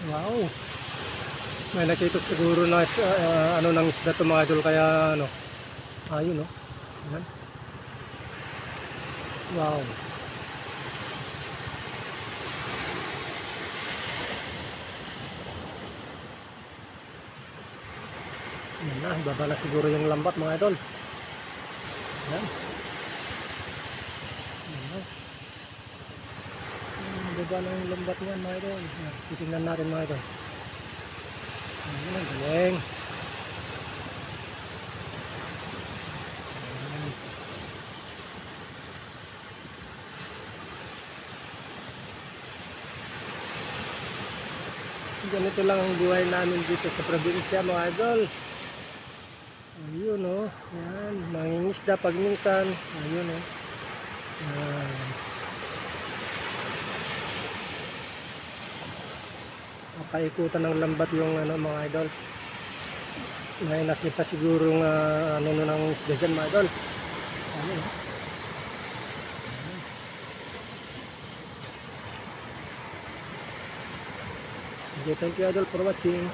Wow. May nakita siguro na ano ng isda to mga idol, kaya ano. Ayun oh. Ayan. Wow. Ayan na, baba na siguro yung lambat mga idol. Ayan. Ayan na. Baba na yung lambat niyan mga idol. Ayan. Titingnan natin mga idol. Ayan, galing. Ganito lang ang buhay namin dito sa probinsya mga idol. Ayun oh. Ayan, mangingisda pag minsan. Ayun oh. Ayan. Paikutan ng lambat yung ano mga idol. May nakita siguro nga ano ng isda dyan mga idol. Ayun oh. Okay, thank you idol for watching.